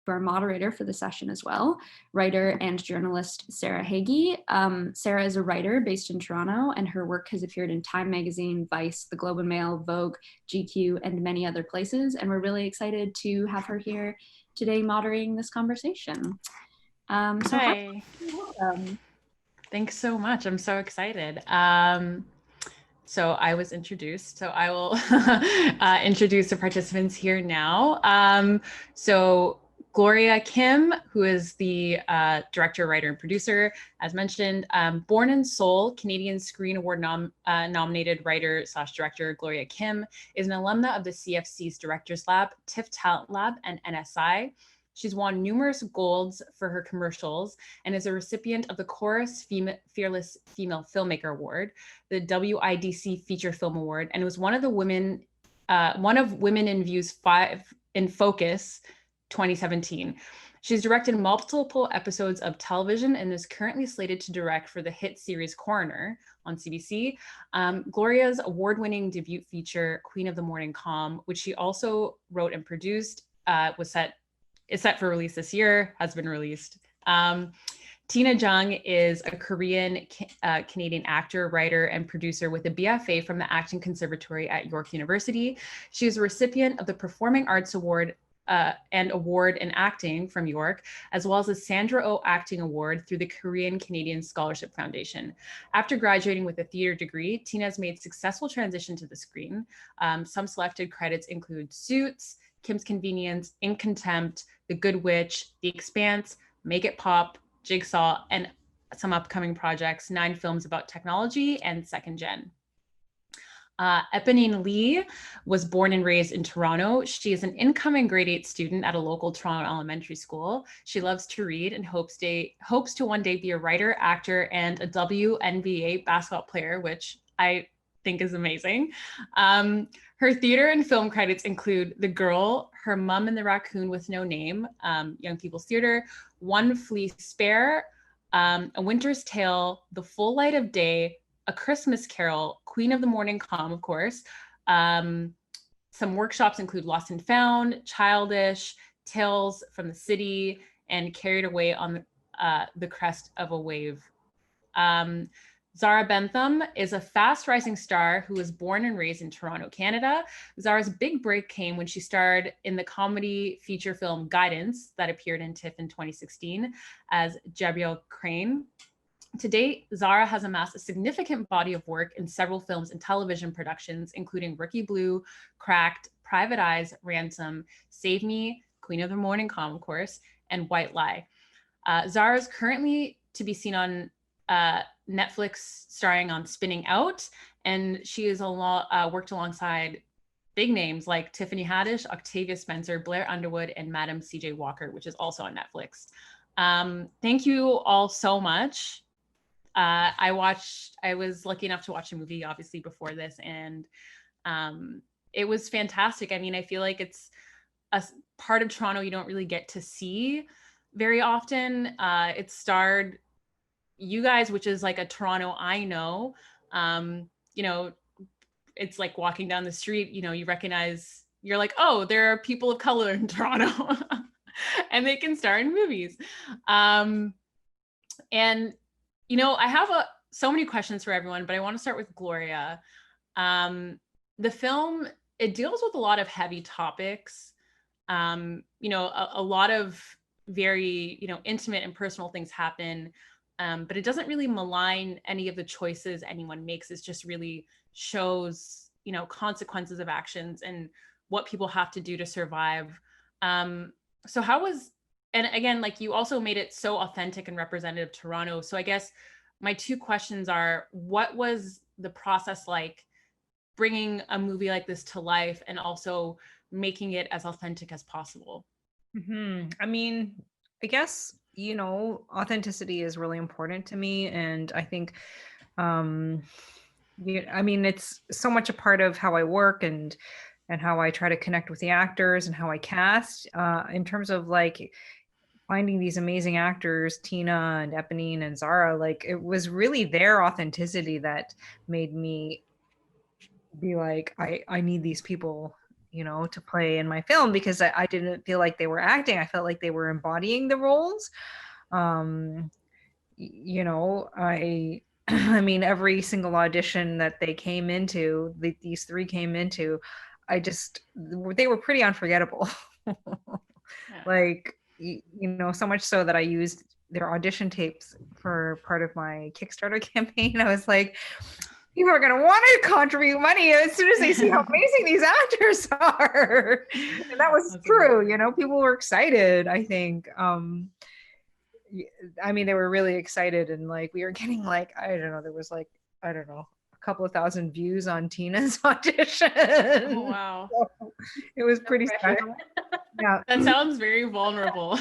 to our moderator for the session as well, writer and journalist Zahra Hagi. Zahra is a writer based in Toronto, and her work has appeared in Time Magazine, Vice, The Globe and Mail, Vogue, GQ, and many other places. And we're really excited to have her here today moderating this conversation. Hi. Thanks so much. I'm so excited. So I was introduced, so I will introduce the participants here now. So Gloria Kim, who is the director, writer, and producer, as mentioned, born in Seoul, Canadian Screen Award nominated writer / director Gloria Kim is an alumna of the CFC's Directors Lab, TIFF Talent Lab, and NSI. She's won numerous golds for her commercials and is a recipient of the Chorus Fearless Female Filmmaker Award, the WIDC Feature Film Award, and was one of Women in View's 5 in Focus 2017. She's directed multiple episodes of television and is currently slated to direct for the hit series Coroner on CBC. Gloria's award-winning debut feature, Queen of the Morning Calm, which she also wrote and produced, is set for release this year, has been released. Tina Jung is a Korean Canadian actor, writer, and producer with a BFA from the Acting Conservatory at York University. She is a recipient of the Performing Arts Award and Award in Acting from York, as well as the Sandra Oh Acting Award through the Korean Canadian Scholarship Foundation. After graduating with a theater degree, Tina has made successful transition to the screen. Some selected credits include Suits, Kim's Convenience, In Contempt, The Good Witch, The Expanse, Make It Pop, Jigsaw, and some upcoming projects, 9 films about technology, and Second Gen. Eponine Lee was born and raised in Toronto. She is an incoming grade 8 student at a local Toronto elementary school. She loves to read and hopes to one day be a writer, actor, and a WNBA basketball player, which I think is amazing. Her theater and film credits include The Girl, Her Mum and the Raccoon with No Name, Young People's Theater, One Flea Spare, A Winter's Tale, The Full Light of Day, A Christmas Carol, Queen of the Morning Calm, of course. Some workshops include Lost and Found, Childish, Tales from the City, and Carried Away on the Crest of a Wave. Zahra Bentham is a fast rising star who was born and raised in Toronto, Canada. Zahra's big break came when she starred in the comedy feature film Guidance that appeared in TIFF in 2016 as Gabrielle Crane. To date, Zahra has amassed a significant body of work in several films and television productions, including Rookie Blue, Cracked, Private Eyes, Ransom, Save Me, Queen of the Morning Calm, of course, and White Lie. Zahra is currently to be seen on Netflix starring on Spinning Out, and she has worked alongside big names like Tiffany Haddish, Octavia Spencer, Blair Underwood, and Madam C.J. Walker, which is also on Netflix. Thank you all so much. I was lucky enough to watch a movie obviously before this, and it was fantastic. I mean, I feel like it's a part of Toronto you don't really get to see very often. It starred you guys, which is like a Toronto I know. You know, it's like walking down the street, you know, you recognize, you're like, oh, there are people of color in Toronto and they can star in movies. And, you know, I have so many questions for everyone, but I want to start with Gloria. The film, it deals with a lot of heavy topics. You know, a lot of very, you know, intimate and personal things happen. But it doesn't really malign any of the choices anyone makes. It just really shows, you know, consequences of actions and what people have to do to survive. So how was, and again, like you also made it so authentic and representative of Toronto. So I guess my 2 questions are, what was the process like bringing a movie like this to life and also making it as authentic as possible? I mean, I guess, you know, authenticity is really important to me. And I think, I mean, it's so much a part of how I work and how I try to connect with the actors and how I cast, in terms of like finding these amazing actors, Tina and Eponine and Zahra. Like, it was really their authenticity that made me be like, I need these people you know, to play in my film, because I didn't feel like they were acting. I felt like they were embodying the roles. You know, I mean, every single audition that they came into, these three came into, they were pretty unforgettable. Yeah. Like, you know, so much so that I used their audition tapes for part of my Kickstarter campaign. I was like, people are going to want to contribute money as soon as they see how amazing these actors are. And that was true. You know, people were excited, I think. I mean, they were really excited, and like we were getting like, I don't know, there was like, I don't know, a couple of thousand views on Tina's audition. Oh, wow. So it was pretty special. Yeah. That sounds very vulnerable.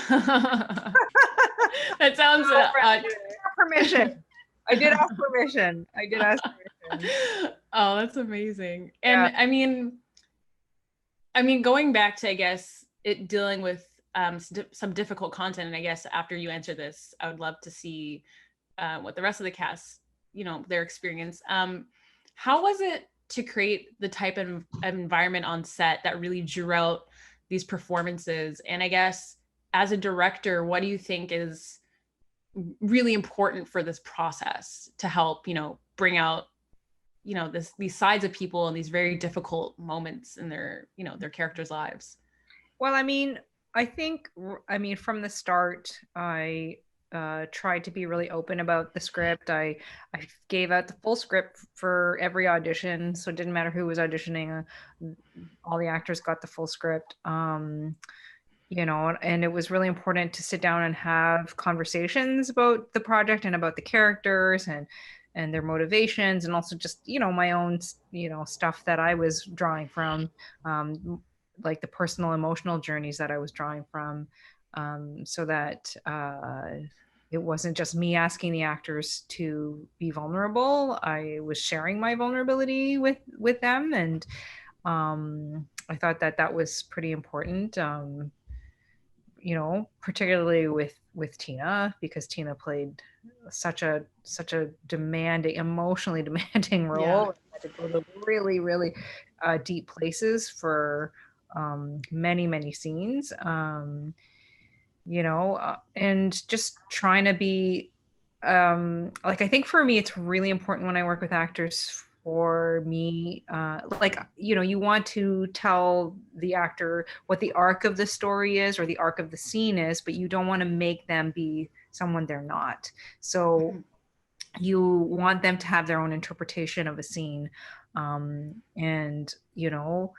That sounds permission. I did ask permission. Oh, that's amazing. And yeah. I mean, going back to, I guess, it dealing with some difficult content, and I guess after you answer this, I would love to see what the rest of the cast, you know, their experience. How was it to create the type of environment on set that really drew out these performances? And I guess as a director, what do you think is really important for this process to help, you know, bring out, you know, these sides of people in these very difficult moments in their, you know, their characters' lives? Well, I mean, I think, from the start, I tried to be really open about the script. I gave out the full script for every audition, so it didn't matter who was auditioning. All the actors got the full script. You know, and it was really important to sit down and have conversations about the project and about the characters and their motivations, and also just, you know, my own, you know, stuff that I was drawing from, like the personal emotional journeys that I was drawing from, so that it wasn't just me asking the actors to be vulnerable. I was sharing my vulnerability with them, and I thought that was pretty important. You know, particularly with Tina, because Tina played such a demanding, emotionally demanding role. Yeah. I had to go to really, really deep places for many scenes. You know, and just trying to be like, I think for me, it's really important when I work with actors, for me, like, you know, you want to tell the actor what the arc of the story is or the arc of the scene is, but you don't want to make them be someone they're not. So you want them to have their own interpretation of a scene. And, you know,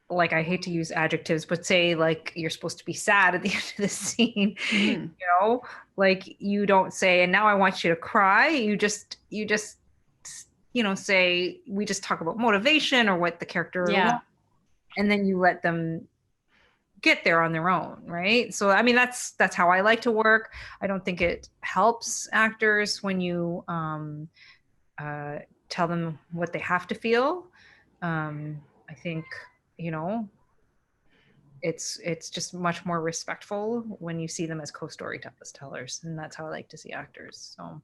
like, I hate to use adjectives, but say like you're supposed to be sad at the end of the scene, you know, like you don't say, and now I want you to cry. You just, you know, say, we just talk about motivation or what the character wants, and then you let them get there on their own, right? So I mean, that's how I like to work. I don't think it helps actors when you tell them what they have to feel. I think, you know, it's just much more respectful when you see them as co-storytellers, and that's how I like to see actors. So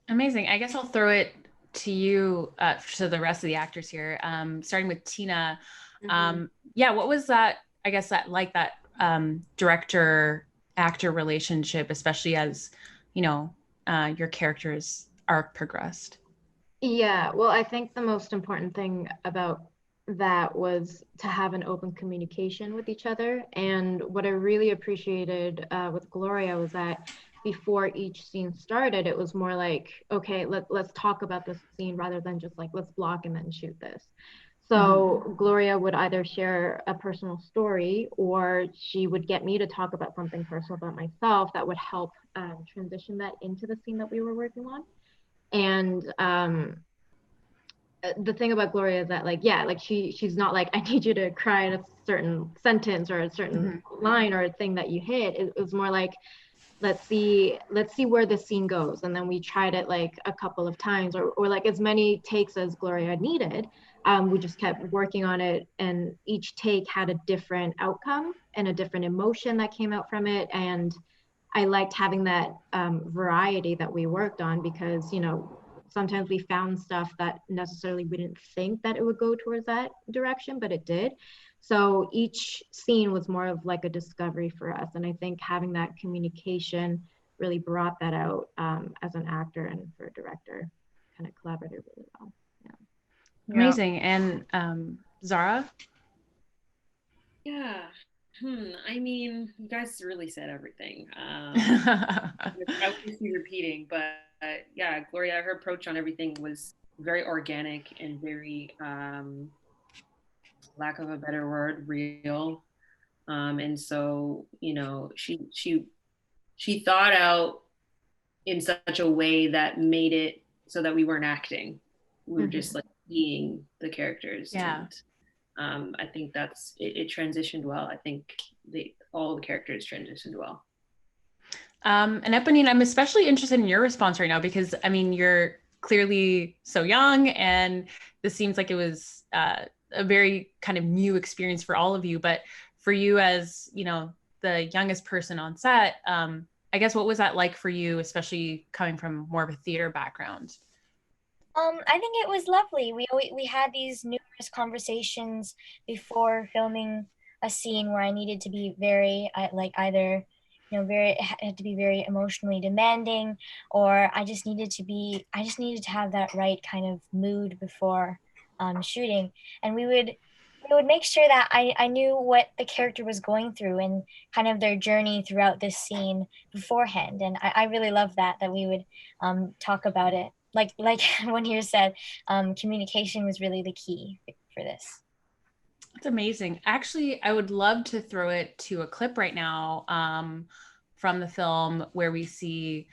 amazing. I guess I'll throw it to you, to the rest of the actors here, starting with Tina. Yeah, what was that, I guess, that director actor relationship, especially as, you know, your character's arc progressed? Yeah, well, I think the most important thing about that was to have an open communication with each other. And what I really appreciated with Gloria was that before each scene started, it was more like, okay, let's talk about this scene, rather than just like, let's block and then shoot this. So Gloria would either share a personal story, or she would get me to talk about something personal about myself that would help transition that into the scene that we were working on. And the thing about Gloria is that, like, yeah, like she's not like, I need you to cry at a certain sentence or a certain line or a thing that you hit. It was more like, let's see where the scene goes. And then we tried it like a couple of times, or like as many takes as Gloria needed. We just kept working on it, and each take had a different outcome and a different emotion that came out from it. And I liked having that variety that we worked on, because, you know, sometimes we found stuff that necessarily we didn't think that it would go towards that direction, but it did. So each scene was more of like a discovery for us. And I think having that communication really brought that out as an actor and for a director, kind of collaborated really well. Yeah. Amazing. And Zahra? Yeah. I mean, you guys really said everything. I would be repeating, but yeah, Gloria, her approach on everything was very organic and very, lack of a better word, real. And so, you know, she thought out in such a way that made it so that we weren't acting. We were just like being the characters. Yeah. And I think it transitioned well. I think all the characters transitioned well. And Eponine, I'm especially interested in your response right now because I mean, you're clearly so young and this seems like it was a very kind of new experience for all of you. But for you as, you know, the youngest person on set, I guess what was that like for you, especially coming from more of a theater background? I think it was lovely. We had these numerous conversations before filming a scene where I needed to be very either had to be very emotionally demanding, or I just needed to have that right kind of mood before shooting. And we would make sure that I knew what the character was going through and kind of their journey throughout this scene beforehand. And I really love that we would talk about it. Like Munir said, communication was really the key for this. That's amazing. Actually, I would love to throw it to a clip right now from the film where we see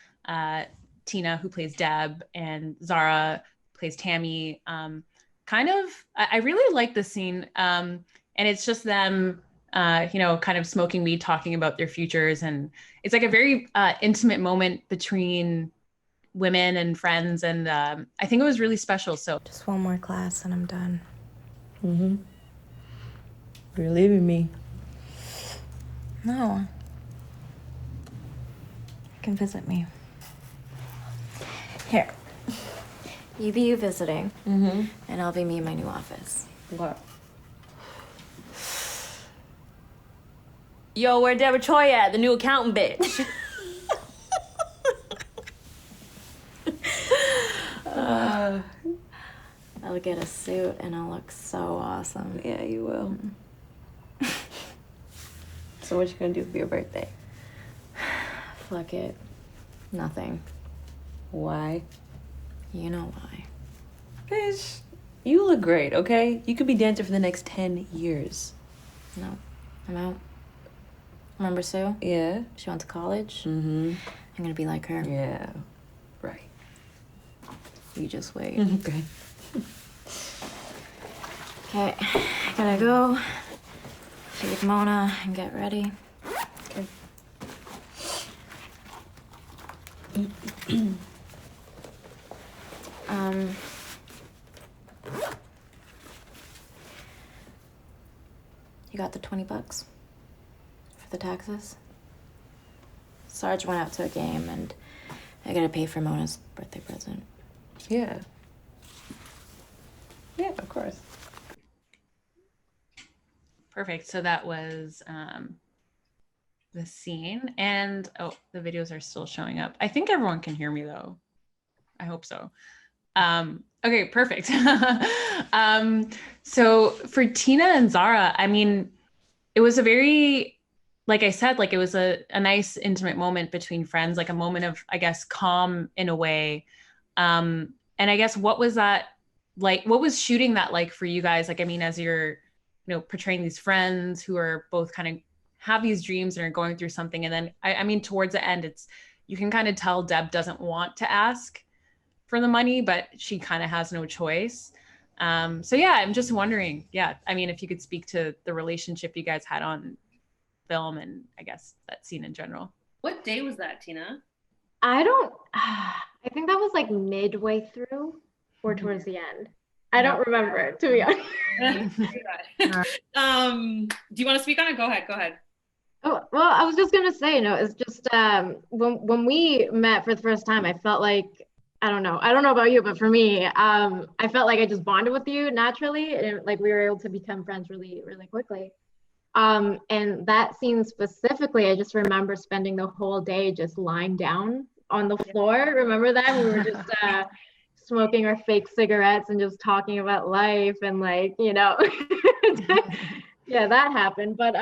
Tina, who plays Deb, and Zahra plays Tammi. I really like the scene. And it's just them, kind of smoking weed, talking about their futures. And it's like a very intimate moment between women and friends. And I think it was really special. So just one more class and I'm done. You're leaving me. No. You can visit me. Here. You be you visiting, and I'll be me in my new office. What? Yo, where Debra Choi at? The new accountant bitch. I'll get a suit and I'll look so awesome. Yeah, you will. So what you gonna do for your birthday? Fuck it. Nothing. Why? You know why. Bitch, you look great, okay? You could be dancing for the next 10 years. No, I'm out. Remember Sue? Yeah. She went to college. I'm gonna be like her. Yeah, right. You just wait. Okay. Okay, I gotta go feed Mona and get ready. Okay. You got the $20 for the taxes? Sarge went out to a game and I gotta pay for Mona's birthday present. Yeah. Yeah, of course. perfect. So that was the scene. And oh, the videos are still showing up. I think everyone can hear me though. I hope so. Okay, perfect. So for Tina and Zahra, I mean, it was a very, like I said, like it was a nice intimate moment between friends, like a moment of, I guess, calm in a way. And I guess, what was that like? What was shooting that like for you guys? Like, I mean, as you're, portraying these friends who are both kind of have these dreams and are going through something. And then, I mean, towards the end, you can kind of tell Deb doesn't want to ask for the money, but she kind of has no choice. So yeah, I'm just wondering, I mean, if you could speak to the relationship you guys had on film and I guess that scene in general. What day was that, Tina? I think that was like midway through or towards the end. I don't remember, to be honest. Do you want to speak on it? Go ahead. Oh, well, I was just gonna say, it's just when we met for the first time, I felt like I don't know. I don't know about you, but for me, I felt like I just bonded with you naturally, and like we were able to become friends really, really quickly. And that scene specifically, I just remember spending the whole day just lying down on the floor. Remember that? We were just smoking our fake cigarettes and just talking about life and like, yeah, that happened. But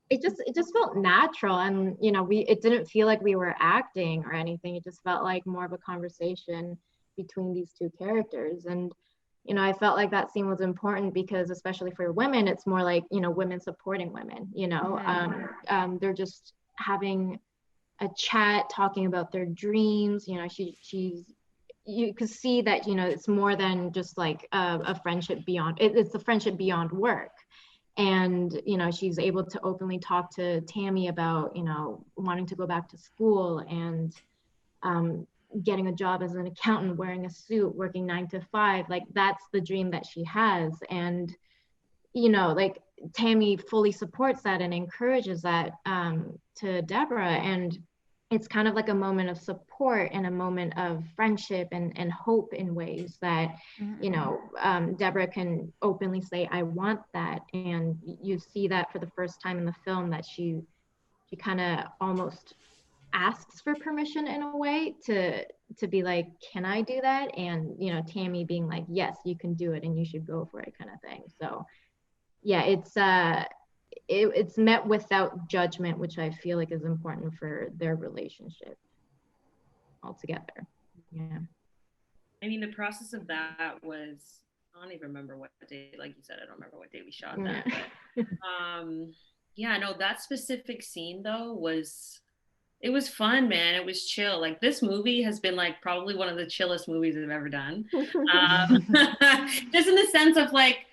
it just felt natural, and it didn't feel like we were acting or anything. It just felt like more of a conversation between these two characters. And I felt like that scene was important because, especially for women, it's more like women supporting women. They're just having a chat, talking about their dreams. She's you could see that it's more than just like a friendship beyond it's a friendship beyond work. And she's able to openly talk to Tammi about wanting to go back to school and getting a job as an accountant, wearing a suit, working 9 to 5. Like that's the dream that she has. And like Tammi fully supports that and encourages that to Debra. And it's kind of like a moment of support and a moment of friendship and hope in ways that Debra can openly say, I want that. And you see that for the first time in the film, that she kind of almost asks for permission in a way to be like, can I do that? And Tammi being like, yes, you can do it and you should go for it, kind of thing. So yeah, it's met without judgment, which I feel like is important for their relationship altogether. Yeah. I mean, the process of that was, I don't even remember what day, like you said, I don't remember what day we shot that. Yeah. But yeah, no, that specific scene though it was fun, man. It was chill. Like this movie has been like probably one of the chillest movies I've ever done. Just in the sense of like,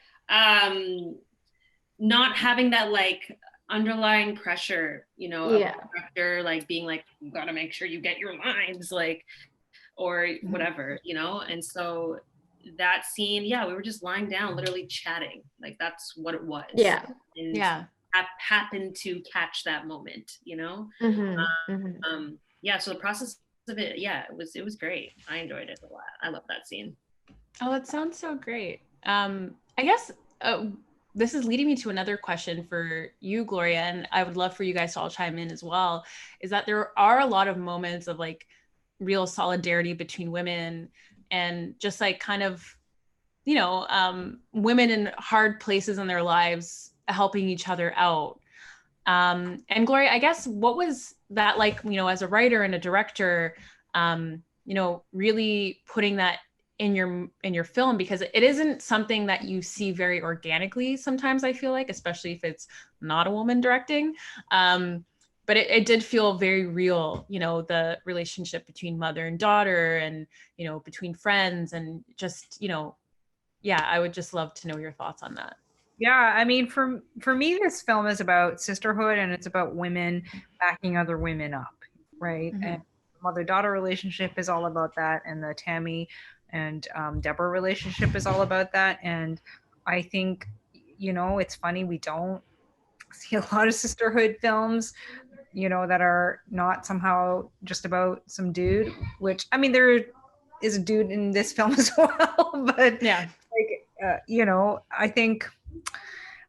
not having that like underlying pressure, of the director, like being like, you gotta make sure you get your lines, like, or whatever, and so that scene, yeah, we were just lying down, literally chatting. Like that's what it was. Yeah. And yeah. Happened to catch that moment, yeah, so the process of it, yeah, it was great. I enjoyed it a lot. I love that scene. Oh, that sounds so great. I guess this is leading me to another question for you, Gloria, and I would love for you guys to all chime in as well, is that there are a lot of moments of like real solidarity between women and just like kind of, women in hard places in their lives helping each other out. And Gloria, I guess, what was that like, as a writer and a director, really putting that in your film, because it isn't something that you see very organically sometimes, I feel like, especially if it's not a woman directing. But it did feel very real, the relationship between mother and daughter and, between friends and just, yeah, I would just love to know your thoughts on that. Yeah, I mean, for me, this film is about sisterhood and it's about women backing other women up, right? Mm-hmm. And mother-daughter relationship is all about that, and the Tammi and Debra relationship is all about that. And I think, it's funny, we don't see a lot of sisterhood films, that are not somehow just about some dude, which, I mean, there is a dude in this film as well, but yeah, like, I think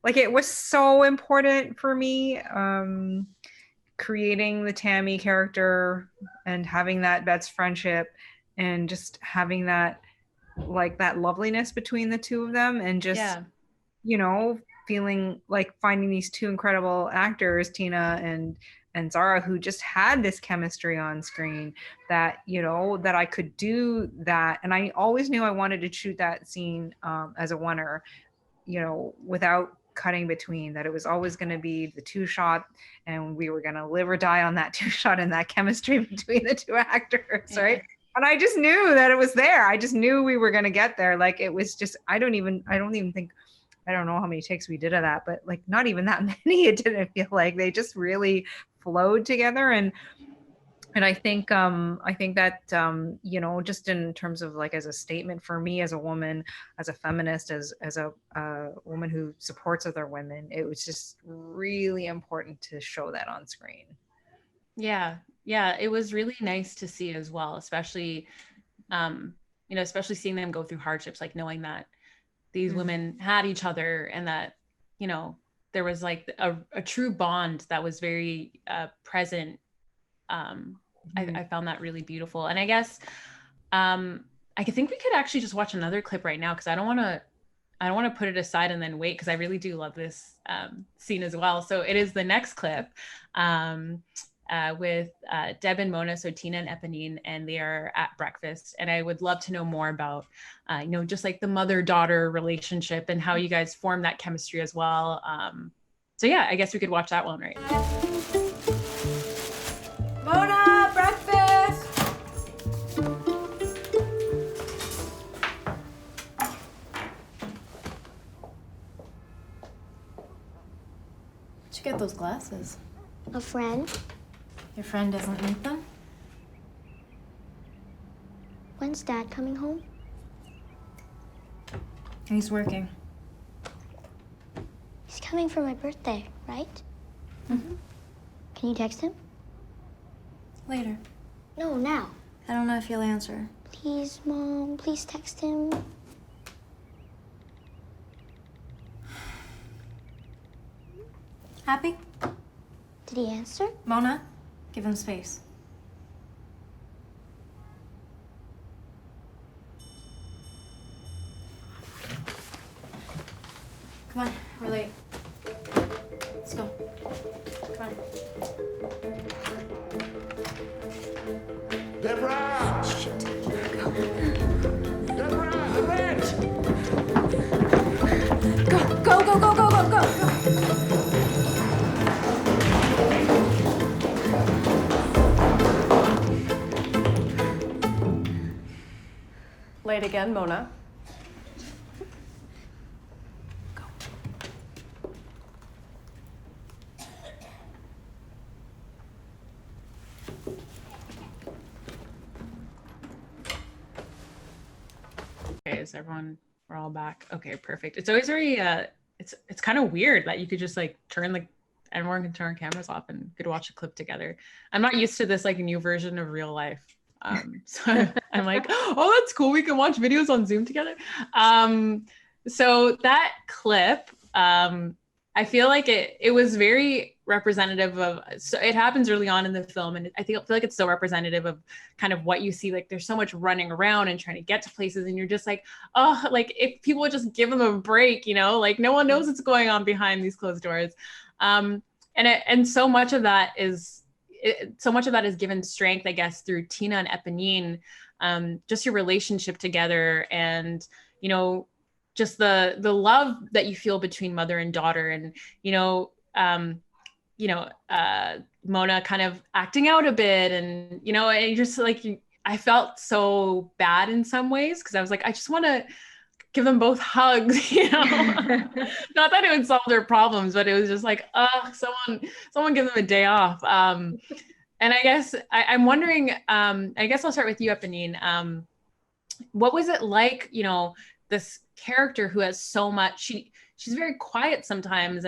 like it was so important for me, creating the Tammi character and having that best friendship and just having that, like, that loveliness between the two of them, and just, feeling like finding these two incredible actors, Tina and Zahra, who just had this chemistry on screen that, that I could do that. And I always knew I wanted to shoot that scene as a oneer, without cutting between, that it was always going to be the 2-shot, and we were going to live or die on that 2-shot and that chemistry between the two actors, right? And I just knew that it was there. I just knew we were going to get there. Like, it was just, I don't even think, I don't know how many takes we did of that, but like not even that many. It didn't feel like, they just really flowed together. And I think that, just in terms of like, as a statement for me as a woman, as a feminist, as a woman who supports other women, it was just really important to show that on screen. Yeah. Yeah. It was really nice to see as well, especially you know, especially seeing them go through hardships, like knowing that these women had each other and that, you know, there was like a true bond that was very present. I found that really beautiful. And I guess I think we could actually just watch another clip right now, because I don't want to put it aside and then wait, because I really do love this scene as well. So it is the next clip with Deb and Mona, so Tina and Eponine, and they are at breakfast. And I would love to know more about, you know, just like the mother-daughter relationship and how you guys form that chemistry as well. So yeah, I guess we could watch that one, right? Mona, breakfast! Where'd you get those glasses? A friend? Your friend doesn't need them? When's Dad coming home? He's working. He's coming for my birthday, right? Mm-hmm. Can you text him? Later. No, now. I don't know if he'll answer. Please, Mom, please text him. Happy? Did he answer? Mona, give him space. Come on, we're late. Let's go. Come on. Debra! Shit. Debra, the rent! Go. Late again, Mona. Okay, is everyone, we're all back? Okay, perfect. It's always very it's kind of weird that you could just like everyone can turn cameras off and could watch a clip together. I'm not used to this like new version of real life. So I'm like, oh, that's cool. We can watch videos on Zoom together. So that clip, I feel like it was very representative of, so it happens early on in the film, and I feel like it's so representative of kind of what you see. Like there's so much running around and trying to get to places, and you're just like, oh, like if people would just give them a break, you know, like no one knows what's going on behind these closed doors. And so much of that is given strength, I guess, through Tina and Eponine, just your relationship together, and you know, just the love that you feel between mother and daughter, and Mona kind of acting out a bit, and you know, and just like I felt so bad in some ways, because I was like, I just want to give them both hugs, you know. Not that it would solve their problems, but it was just like, someone give them a day off. And I guess I'm wondering, I guess I'll start with you, Eponine. What was it like, you know, this character who has so much, she's very quiet sometimes,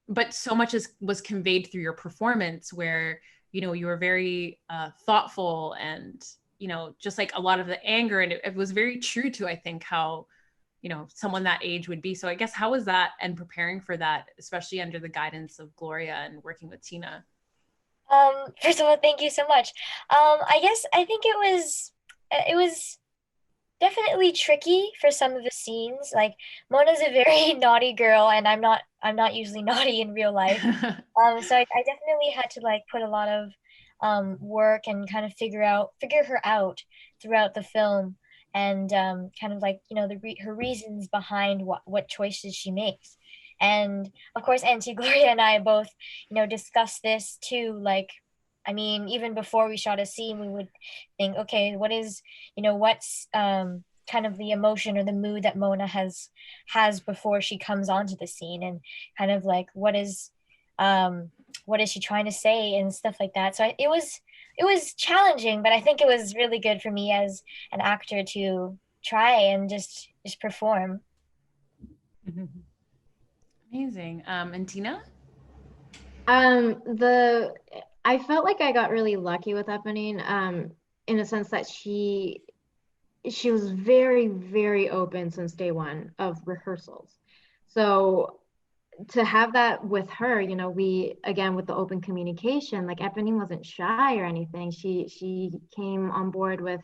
but so much was conveyed through your performance, where, you know, you were very thoughtful, and, you know, just like a lot of the anger, and it was very true to, I think, how, you know, someone that age would be. So I guess how was that, and preparing for that, especially under the guidance of Gloria and working with Tina? First of all, thank you so much. I think it was definitely tricky for some of the scenes. Like Mona's a very naughty girl, and I'm not usually naughty in real life. So I definitely had to like put a lot of work and kind of figure her out throughout the film, and kind of like, you know, her reasons behind what choices she makes. And of course, Auntie Gloria and I both, you know, discussed this too. Like, I mean, even before we shot a scene, we would think, okay, what's kind of the emotion or the mood that Mona has before she comes onto the scene, and kind of like what is she trying to say and stuff like that. So it was challenging, but I think it was really good for me as an actor to try and just perform. Amazing. And Tina? I felt like I got really lucky with Eponine, in a sense that she she was very, very open since day one of rehearsals. So to have that with her, you know, we, again, with the open communication, like Eponine wasn't shy or anything. She came on board with,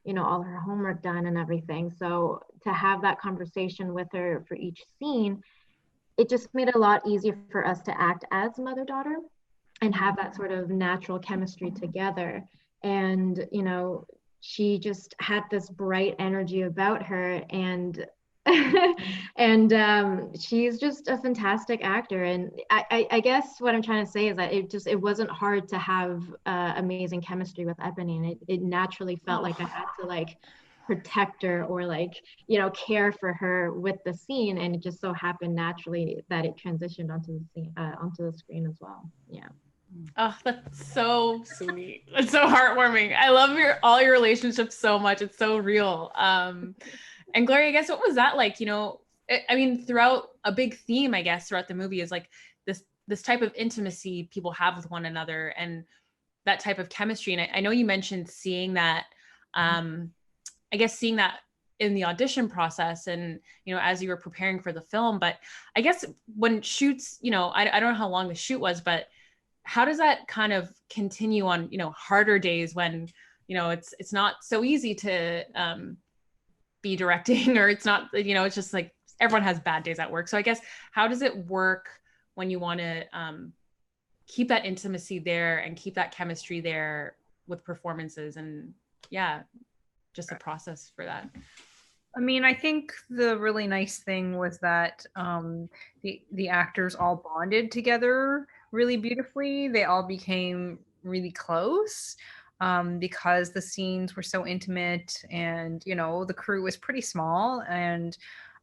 you know, all her homework done and everything. So to have that conversation with her for each scene, it just made it a lot easier for us to act as mother-daughter and have that sort of natural chemistry together. And, you know, she just had this bright energy about her, and and she's just a fantastic actor. And I guess what I'm trying to say is that it wasn't hard to have amazing chemistry with Eponine. It naturally felt like I had to like protect her or like, you know, care for her with the scene, and it just so happened naturally that it transitioned onto the scene, onto the screen as well. Yeah. Oh, that's so sweet. It's so heartwarming. I love all your relationships so much. It's so real. And Gloria, I guess, what was that like? You know, I mean, throughout a big theme, I guess, throughout the movie is like this type of intimacy people have with one another and that type of chemistry. And I know you mentioned seeing that, I guess, seeing that in the audition process and, you know, as you were preparing for the film. But I guess when shoots, you know, I don't know how long the shoot was, but how does that kind of continue on, you know, harder days when, you know, it's not so easy to be directing, or it's not, you know, it's just like everyone has bad days at work. So I guess, how does it work when you want to keep that intimacy there and keep that chemistry there with performances, and yeah, just the process for that? I mean, I think the really nice thing was that the actors all bonded together really beautifully. They all became really close because the scenes were so intimate, and, you know, the crew was pretty small. And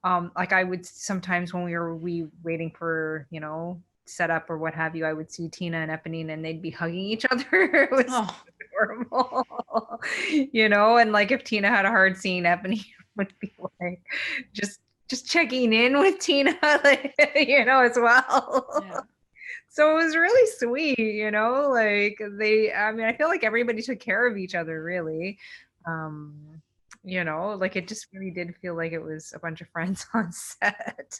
like, I would sometimes, when we were waiting for, you know, setup or what have you, I would see Tina and Eponine and they'd be hugging each other. It was adorable. You know, and like if Tina had a hard scene, Eponine would be like just checking in with Tina, like, you know, as well. Yeah. So it was really sweet, you know, like I mean, I feel like everybody took care of each other, really. You know, like it just really did feel like it was a bunch of friends on set.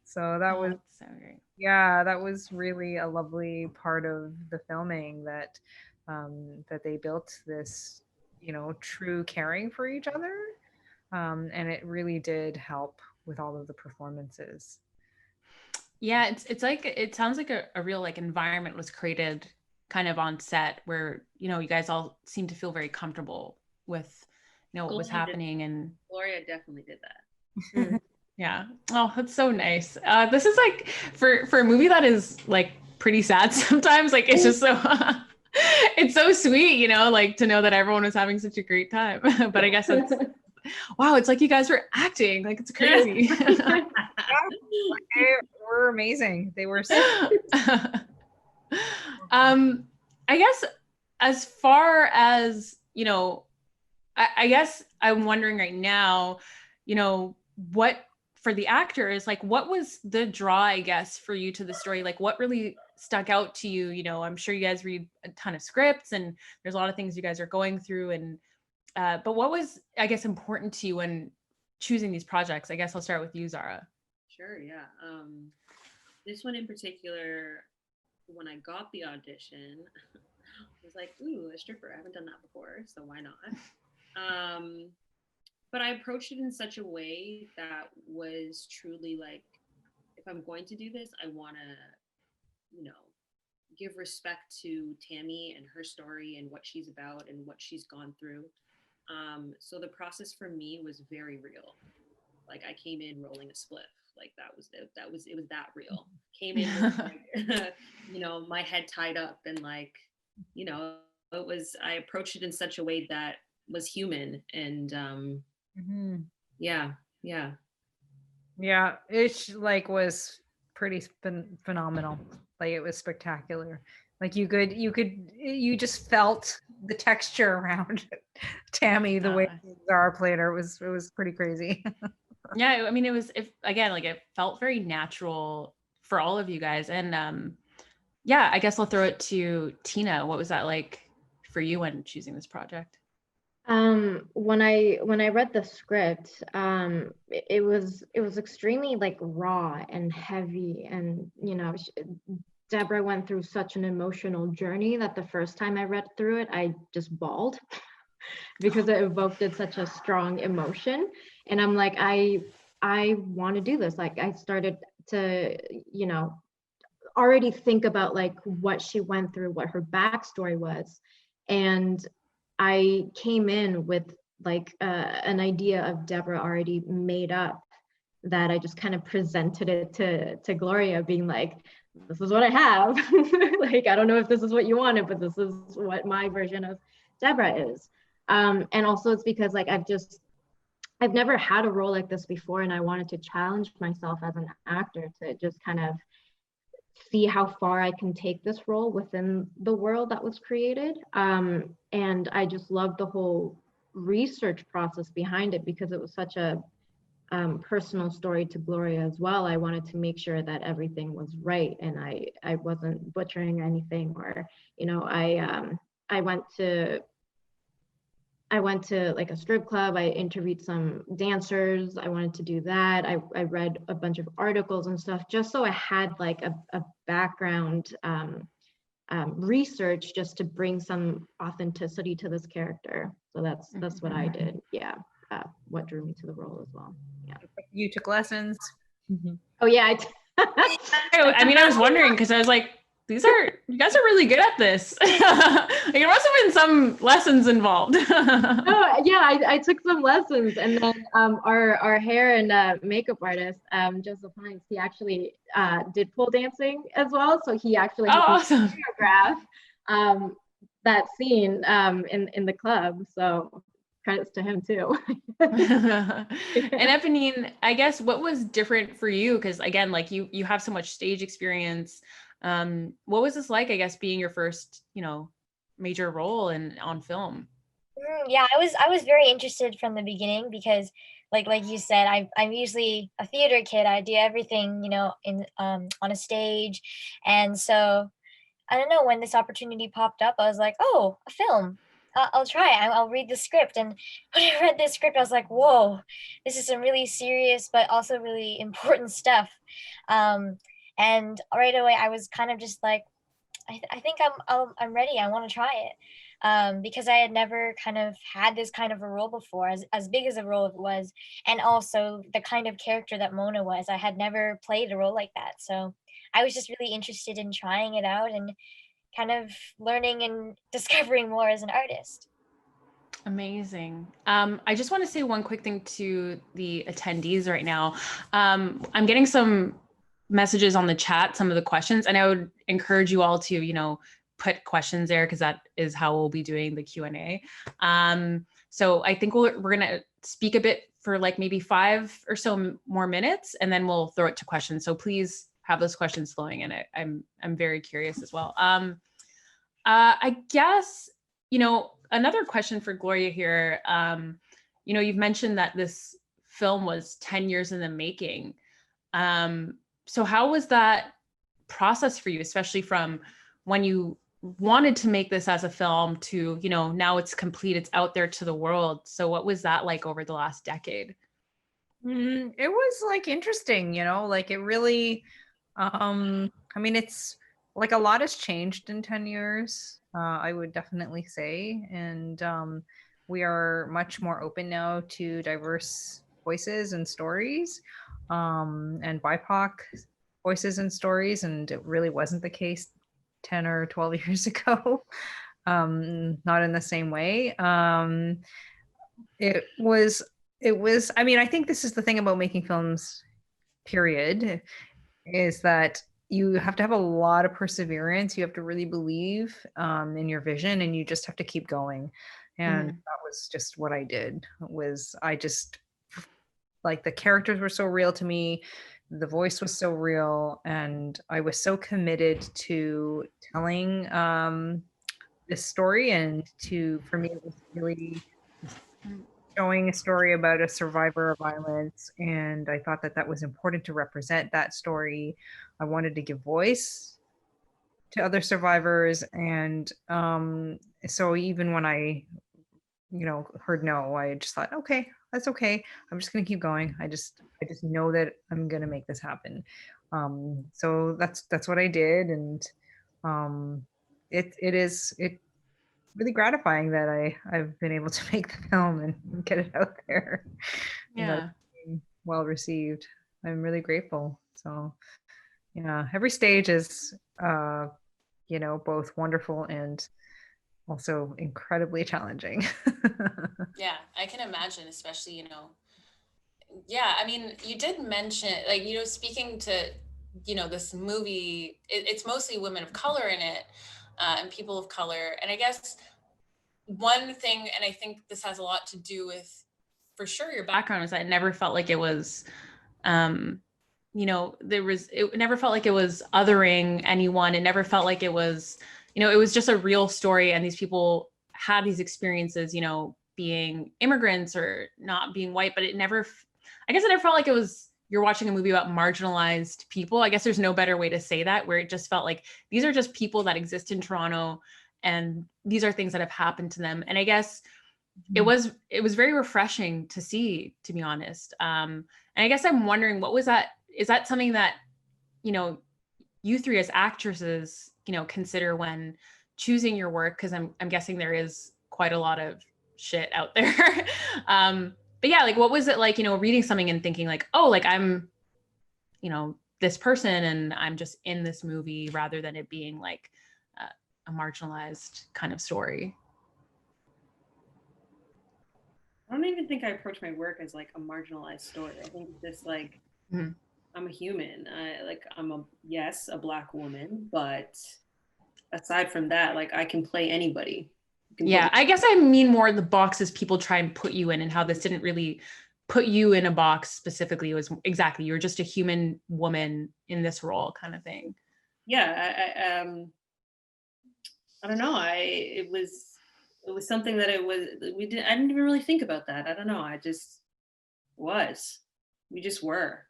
So that was so great. Yeah, that was really a lovely part of the filming, that that they built this, you know, true caring for each other. And it really did help with all of the performances. Yeah, it's like, it sounds like a real like environment was created kind of on set where, you know, you guys all seem to feel very comfortable with, you know, what was happening. And Gloria definitely did that. Yeah. Oh, that's so nice. This is like for a movie that is like pretty sad sometimes, like it's just so it's so sweet, you know, like to know that everyone was having such a great time. But I guess it's wow, it's like you guys were acting, like it's crazy. They were amazing. They were so I guess as far as, you know, I guess I'm wondering right now, you know, what for the actors, like what was the draw, I guess, for you to the story? Like what really stuck out to you? You know, I'm sure you guys read a ton of scripts and there's a lot of things you guys are going through, and but what was, I guess, important to you when choosing these projects? I guess I'll start with you, Zahra. Sure, yeah. This one in particular, when I got the audition, I was like, ooh, a stripper. I haven't done that before, so why not? But I approached it in such a way that was truly like, if I'm going to do this, I want to, you know, give respect to Tammi and her story and what she's about and what she's gone through. So the process for me was very real. Like I came in rolling a spliff. Like it was that real. Came in with like, you know, my head tied up, and like, you know, I approached it in such a way that was human, and yeah, it like was pretty phenomenal. Like it was spectacular. Like you just felt the texture around Tammi, the way Zahra played her. It was pretty crazy. Yeah, I mean, again, like it felt very natural for all of you guys. And yeah, I guess I'll throw it to Tina. What was that like for you when choosing this project? When I read the script, it was extremely like raw and heavy, and Debra went through such an emotional journey that the first time I read through it, I just bawled because it evoked such a strong emotion. And I'm like, I want to do this. Like I started to, already think about like what she went through, what her backstory was. And I came in with like an idea of Debra already made up, that I just kind of presented it to Gloria, being like, this is what I have. Like, I don't know if this is what you wanted, but this is what my version of Debra is. And also it's because like I've never had a role like this before, and I wanted to challenge myself as an actor to just kind of see how far I can take this role within the world that was created. And I just love the whole research process behind it, because it was such a personal story to Gloria as well. I wanted to make sure that everything was right, and I wasn't butchering anything, or I went to like a strip club. I interviewed some dancers. I wanted to do that. I read a bunch of articles and stuff, just so I had like a background research, just to bring some authenticity to this character. So that's what I did. Yeah. What drew me to the role as well. Yeah. You took lessons. Oh yeah. I mean, I was wondering because I was like, you guys are really good at this. Like, there must have been some lessons involved. Oh yeah, I took some lessons, and then our hair and makeup artist, Joseph Hines, he actually did pole dancing as well. So he actually helped me choreograph that scene in the club. So credits to him too. And Eponine, I guess what was different for you? Because again, like you have so much stage experience. What was this like, I guess, being your first, major role on film? Yeah, I was very interested from the beginning because like you said, I'm usually a theater kid. I do everything, in on a stage. And so I don't know, when this opportunity popped up, I was like, oh, a film. I'll try it. I'll read the script. And when I read this script, I was like, whoa, this is some really serious, but also really important stuff. And right away, I was kind of just like, I think I'm ready. I want to try it. Because I had never kind of had this kind of a role before, as big as a role it was, and also the kind of character that Mona was. I had never played a role like that. So I was just really interested in trying it out and kind of learning and discovering more as an artist. Amazing. I just want to say one quick thing to the attendees right now. I'm getting some messages on the chat, some of the questions, and I would encourage you all to, put questions there, because that is how we'll be doing the Q&A. So I think we're going to speak a bit for like maybe 5 or so more minutes, and then we'll throw it to questions. So please have those questions flowing in it. I'm very curious as well. I guess, another question for Gloria here. You've mentioned that this film was 10 years in the making. So how was that process for you, especially from when you wanted to make this as a film to, now it's complete, it's out there to the world. So what was that like over the last decade? It was like interesting, like it really, it's like a lot has changed in 10 years, I would definitely say. And we are much more open now to diverse voices and stories, and BIPOC voices and stories. And it really wasn't the case 10 or 12 years ago. Not in the same way. It was, I think this is the thing about making films, period, is that you have to have a lot of perseverance. You have to really believe in your vision, and you just have to keep going. And that was just what I did. I just, like, the characters were so real to me. The voice was so real, and I was so committed to telling this story. And for me, it was really showing a story about a survivor of violence, and I thought that was important to represent that story. I wanted to give voice to other survivors, and so even when I heard no, I just thought, okay, that's okay. I'm just gonna keep going. I just know that I'm gonna make this happen. So that's what I did, and it really gratifying that I've been able to make the film and get it out there. And that Yeah. it's being well received. I'm really grateful. So yeah, every stage is both wonderful and also incredibly challenging. Yeah, I can imagine, especially, yeah, I mean, you did mention, like, speaking to, this movie, it's mostly women of color in it, and people of color. And I guess one thing, and I think this has a lot to do with, for sure, your Background is that it never felt like it was, it never felt like it was othering anyone. It never felt like it was, it was just a real story. And these people had these experiences, being immigrants or not being white, but it never felt like it was, you're watching a movie about marginalized people. I guess there's no better way to say that, where it just felt like these are just people that exist in Toronto and these are things that have happened to them. And I guess it was very refreshing to see, to be honest. And I guess I'm wondering, what was that? Is that something that, you three as actresses, consider when choosing your work? Because I'm guessing there is quite a lot of shit out there. But yeah, like, what was it like, reading something and thinking like, oh, like I'm, this person and I'm just in this movie, rather than it being like a marginalized kind of story? I don't even think I approach my work as like a marginalized story. I think it's just like, I'm a human. I'm a Black woman, but aside from that, like, I can play anybody. Yeah, I guess I mean more the boxes people try and put you in, and how this didn't really put you in a box specifically. It was exactly, you're just a human woman in this role, kind of thing. Yeah, I don't know. It was something that I didn't even really think about that. I don't know. We just were.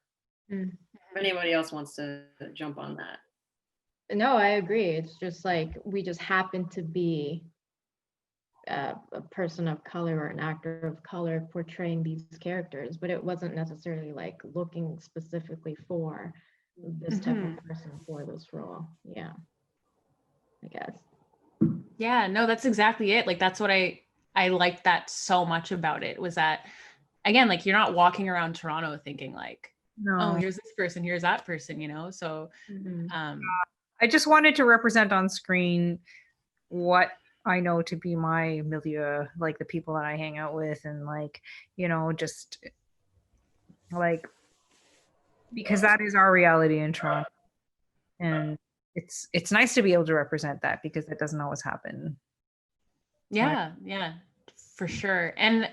If anybody else wants to jump on that. No, I agree. It's just like we just happen to be a person of color or an actor of color portraying these characters, but it wasn't necessarily like looking specifically for this type of person for this role. Yeah, I guess. Yeah, no, that's exactly it. Like, that's what I liked that so much about it, was that, again, like, you're not walking around Toronto thinking like, oh, here's this person, here's that person, so I just wanted to represent on screen what I know to be my milieu, like the people that I hang out with, and like, just like, because that is our reality in Toronto. And it's nice to be able to represent that, because it doesn't always happen. Yeah, for sure. And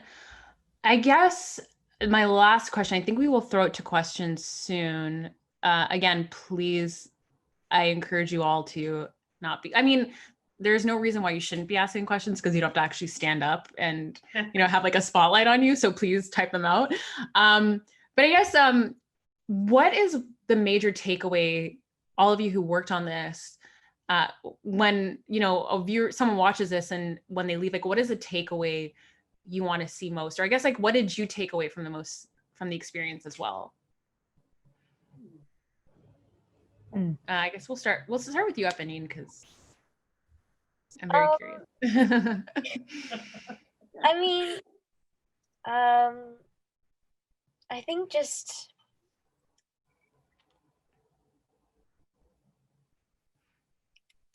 I guess my last question, I think we will throw it to questions soon. Again, please, I encourage you all to not be, I mean, there's no reason why you shouldn't be asking questions, because you don't have to actually stand up and, have like a spotlight on you. So please type them out. But I guess, what is the major takeaway, all of you who worked on this, when, someone watches this and when they leave, like, what is the takeaway you want to see most? Or I guess, like, what did you take away from the experience as well? I guess we'll start with you, Eponine, because I'm very curious. I mean, I think just,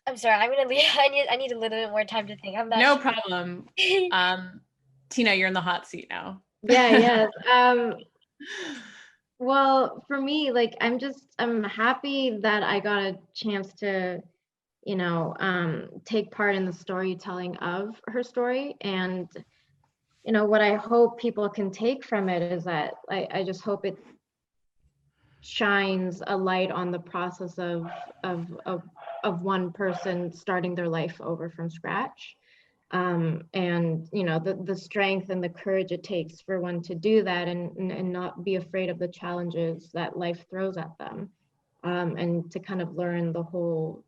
I'm sorry, I'm gonna leave. I need a little bit more time to think. I'm not No sure. problem. Tina, you're in the hot seat now. Yes. Well, for me, like, I'm happy that I got a chance to, take part in the storytelling of her story. And, what I hope people can take from it is that I just hope it shines a light on the process of one person starting their life over from scratch. And the strength and the courage it takes for one to do that, and not be afraid of the challenges that life throws at them, and to kind of learn the whole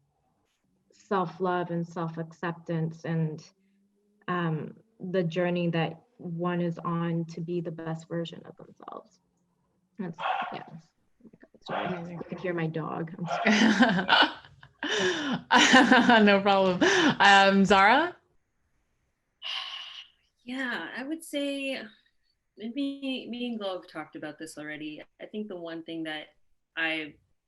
self-love and self-acceptance, and the journey that one is on to be the best version of themselves. That's, yeah. Sorry, you can hear my dog. No problem. Zahra? Yeah, I would say maybe me and Glow have talked about this already. I think the one thing that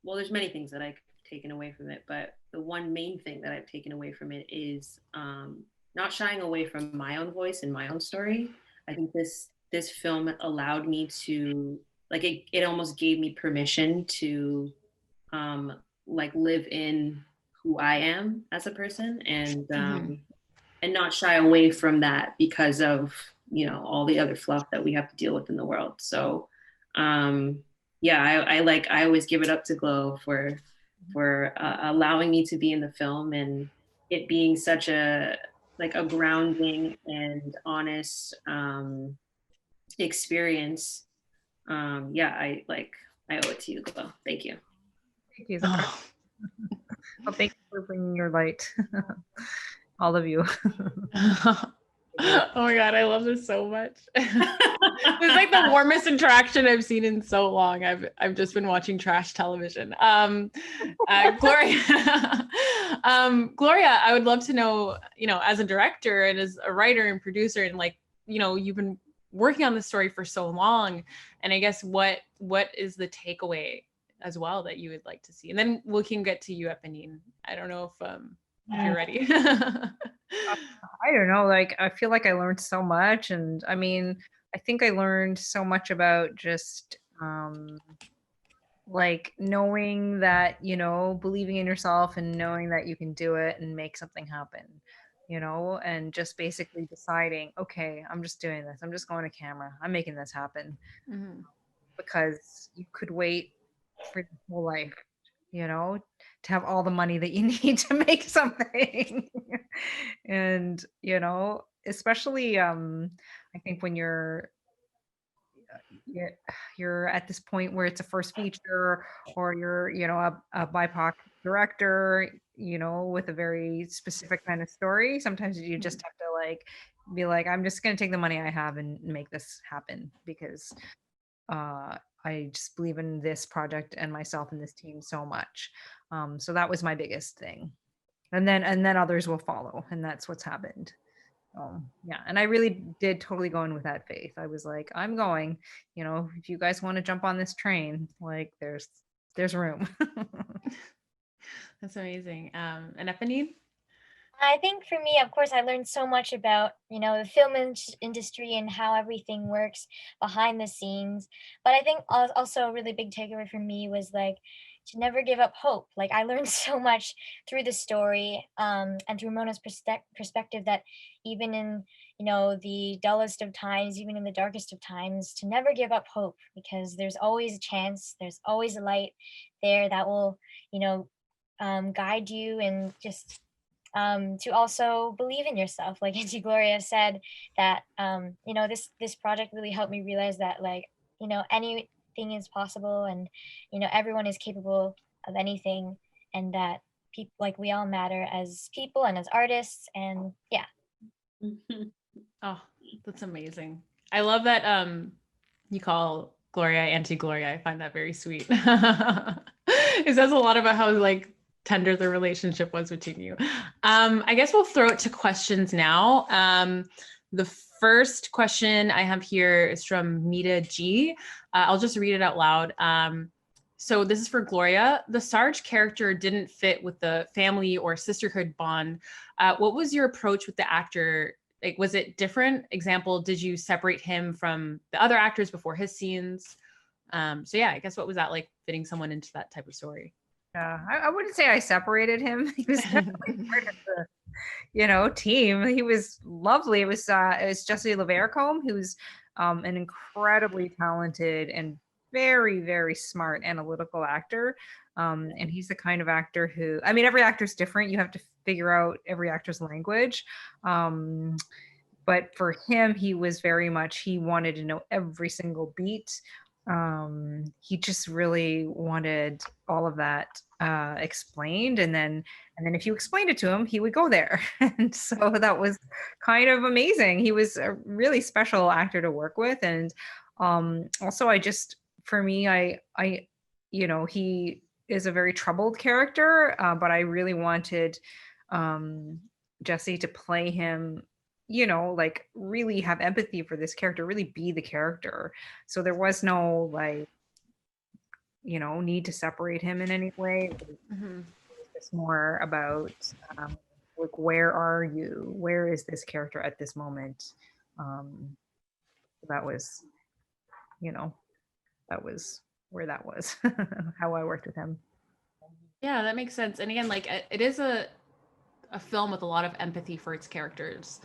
well, there's many things that I've taken away from it, but the one main thing that I've taken away from it is not shying away from my own voice and my own story. I think this film allowed me to, like, it almost gave me permission to like live in who I am as a person, and not shy away from that because of, you know, all the other fluff that we have to deal with in the world. So yeah, I always give it up to Glow for allowing me to be in the film, and it being such a grounding and honest experience. Yeah, I owe it to you, Glow. Thank you. Thank you, Zahra. Well, thank you for bringing your light, all of you. Oh my God, I love this so much. It's like the warmest interaction I've seen in so long. I've just been watching trash television. Gloria, Gloria, I would love to know, you know, as a director and as a writer and producer, and like, you know, you've been working on this story for so long, and I guess what is the takeaway as well that you would like to see? And then we can get to you, Eponine. I don't know if you're ready. I don't know, like, I feel like I learned so much. And I mean, I think I learned so much about just like knowing that, you know, believing in yourself and knowing that you can do it and make something happen, you know, and just basically deciding, okay, I'm just doing this. I'm just going to camera. I'm making this happen. Because you could wait for your whole life, you know, to have all the money that you need to make something. And, you know, especially I think when you're at this point where it's a first feature, or you're, you know, a BIPOC director, you know, with a very specific kind of story, sometimes you just have to like be like, I'm just going to take the money I have and make this happen, because I just believe in this project and myself and this team so much. So that was my biggest thing. And then others will follow, and that's what's happened. Yeah, and I really did totally go in with that faith. I was like, I'm going, you know, if you guys want to jump on this train, like there's room. That's amazing. And Eponine? I think for me, of course, I learned so much about, you know, the film industry and how everything works behind the scenes. But I think also a really big takeaway for me was like to never give up hope. Like I learned so much through the story and through Mona's perspective, that even in, you know, the dullest of times, even in the darkest of times, to never give up hope, because there's always a chance, there's always a light there that will, you know, guide you, and just to also believe in yourself. Like Auntie Gloria said, that you know, this project really helped me realize that, like, you know, anything is possible, and you know, everyone is capable of anything, and that people, like, we all matter as people and as artists. And yeah. Oh, that's amazing. I love that you call Gloria Auntie Gloria. I find that very sweet. It says a lot about how like tender the relationship was between you. I guess we'll throw it to questions now. The first question I have here is from Mita G. I'll just read it out loud. So this is for Gloria. The Sarge character didn't fit with the family or sisterhood bond. What was your approach with the actor? Like, was it different? Example, did you separate him from the other actors before his scenes? So yeah, I guess what was that like, fitting someone into that type of story? Yeah, I wouldn't say I separated him. He was definitely part of the, you know, team. He was lovely. It was Jesse Levercombe, who's an incredibly talented and very, very smart analytical actor. And he's the kind of actor who, I mean, every actor's different. You have to figure out every actor's language. But for him, he was very much, he wanted to know every single beat. he just really wanted all of that explained, and then if you explained it to him, he would go there. And so that was kind of amazing. He was a really special actor to work with. And also, for me, he is a very troubled character, but I really wanted Jesse to play him, like really have empathy for this character, really be the character. So there was no like, need to separate him in any way. It's more about like, where are you? Where is this character at this moment? That was, that was where that was, how I worked with him. Yeah, that makes sense. And again, like it is a film with a lot of empathy for its characters,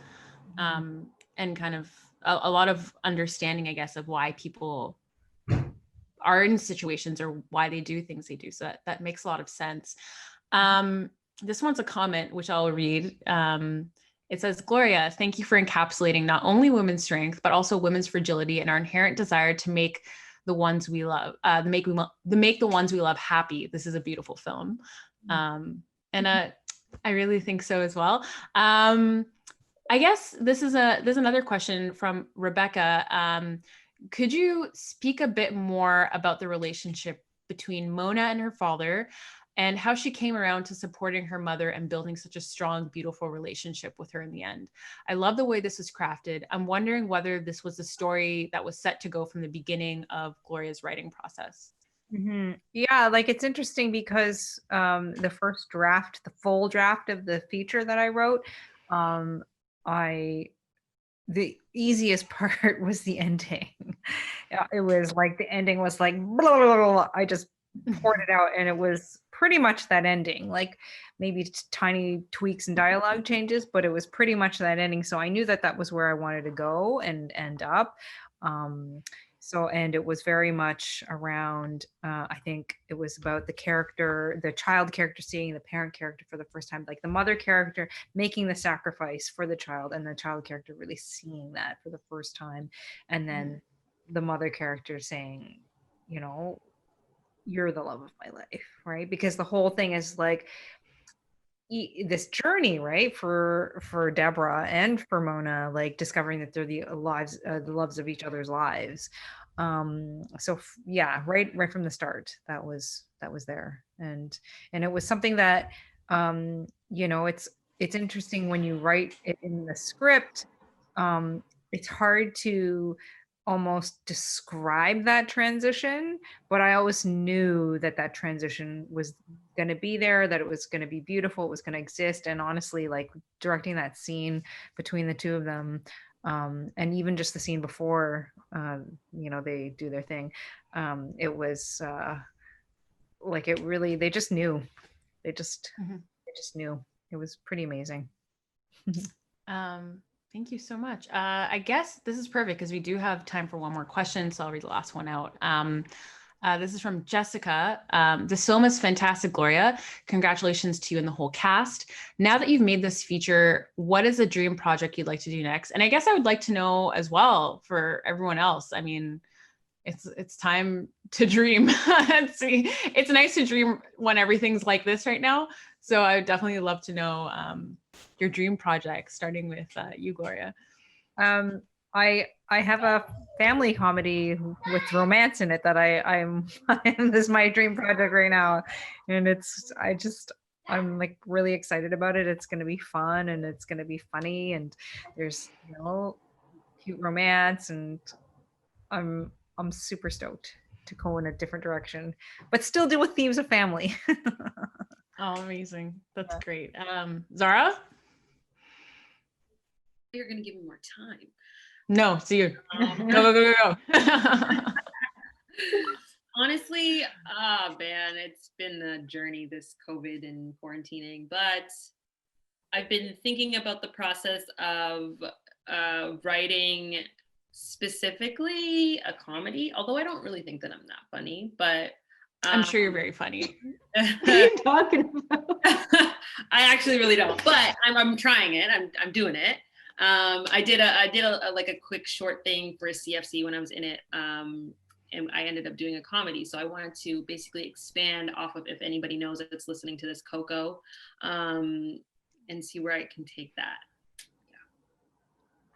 and kind of a lot of understanding, I guess, of why people are in situations or why they do things they do. So that makes a lot of sense. This one's a comment, which I'll read. It says, Gloria, thank you for encapsulating not only women's strength, but also women's fragility and our inherent desire to make the ones we love, make the ones we love happy. This is a beautiful film. And I really think so as well. I guess there's another question from Rebecca. Could you speak a bit more about the relationship between Mona and her father, and how she came around to supporting her mother and building such a strong, beautiful relationship with her in the end? I love the way this was crafted. I'm wondering whether this was a story that was set to go from the beginning of Gloria's writing process. Yeah, like it's interesting because the first draft, the full draft of the feature that I wrote, the easiest part was the ending. It was like the ending was like blah, blah, blah, blah. I just poured it out, and it was pretty much that ending, like maybe tiny tweaks and dialogue changes, but it was pretty much that ending. So I knew that was where I wanted to go and end up. And it was very much around, I think it was about the child character seeing the parent character for the first time, like the mother character making the sacrifice for the child, and the child character really seeing that for the first time. And then the mother character saying, you're the love of my life, right? Because the whole thing is like this journey, right, for Debra and for Mona, like discovering that they're the loves of each other's lives. Yeah, right from the start, that was there. And it was something that it's interesting when you write it in the script. It's hard to almost describe that transition, but I always knew that transition was going to be there, that it was going to be beautiful, it was going to exist. And honestly, like directing that scene between the two of them, and even just the scene before they do their thing, it was like it really, they just knew. They just knew. It was pretty amazing. Thank you so much. I guess this is perfect because we do have time for one more question, so I'll read the last one out. This is from Jessica. This film is fantastic, Gloria. Congratulations to you and the whole cast. Now that you've made this feature, what is a dream project you'd like to do next? And I guess I would like to know as well for everyone else. I mean, it's time to dream. It's nice to dream when everything's like this right now. So I would definitely love to know your dream project, starting with you, Gloria. I have a family comedy with romance in it that this is my dream project right now, and I'm like really excited about it. It's going to be fun and it's going to be funny, and there's cute romance, and I'm super stoked to go in a different direction, but still deal with themes of family. Oh, amazing. That's great. Zahra? You're going to give me more time. No, see you. Go. Honestly, man, it's been a journey, this COVID and quarantining, but I've been thinking about the process of writing specifically a comedy, although I don't really think that I'm that funny, but I'm sure you're very funny. What are you talking about? I actually really don't, but I'm trying it. I'm doing it. I did a like a quick short thing for a CFC when I was in it, and I ended up doing a comedy. So I wanted to basically expand off of, if anybody knows that's listening to this, Coco, and see where I can take that.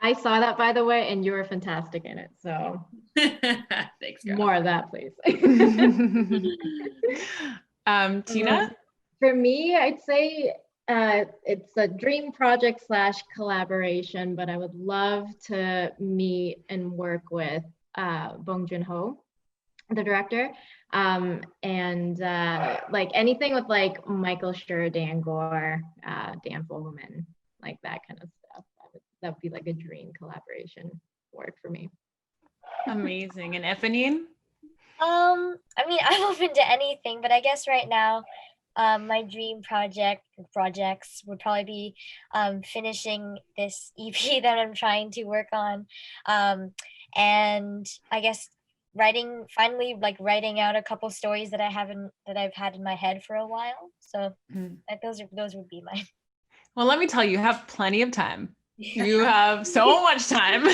I saw that, by the way, and you were fantastic in it. So thanks, girl. More of that, please. Tina? For me, I'd say it's a dream project / collaboration, but I would love to meet and work with Bong Joon-ho, the director, and like anything with like Michael Schur, Dan Gore, Dan Fogelman, like that kind of stuff. That would be like a dream collaboration work for me. Amazing. And Eponine? I mean, I'm open to anything, but I guess right now, my dream projects would probably be finishing this EP that I'm trying to work on, and I guess finally writing out a couple stories that I've had in my head for a while. So those would be mine. Well, let me tell you, you have plenty of time. You have so much time.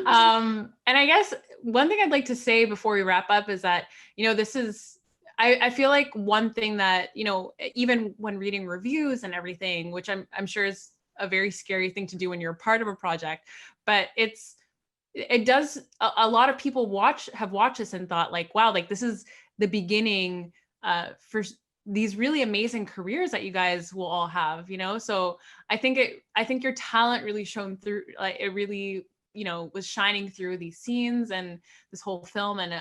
And I guess one thing I'd like to say before we wrap up is that, this is, I feel like one thing that, even when reading reviews and everything, which I'm sure is a very scary thing to do when you're a part of a project, but it does, a lot of people have watched this and thought like, wow, like this is the beginning for these really amazing careers that you guys will all have, so I think your talent really shone through, like it really, was shining through these scenes and this whole film. And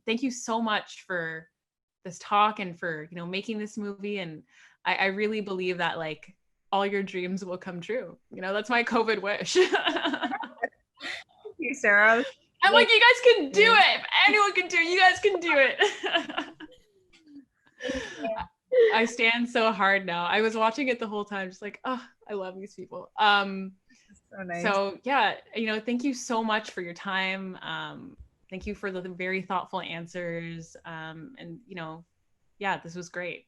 thank you so much for this talk and for, making this movie. And I really believe that like all your dreams will come true. That's my COVID wish. Thank you, Sarah. I'm like, you guys can do it. If anyone can do it, you guys can do it. I stand so hard now. I was watching it the whole time, just like, oh, I love these people. So nice. So yeah, thank you so much for your time. Thank you for the very thoughtful answers. And yeah, this was great.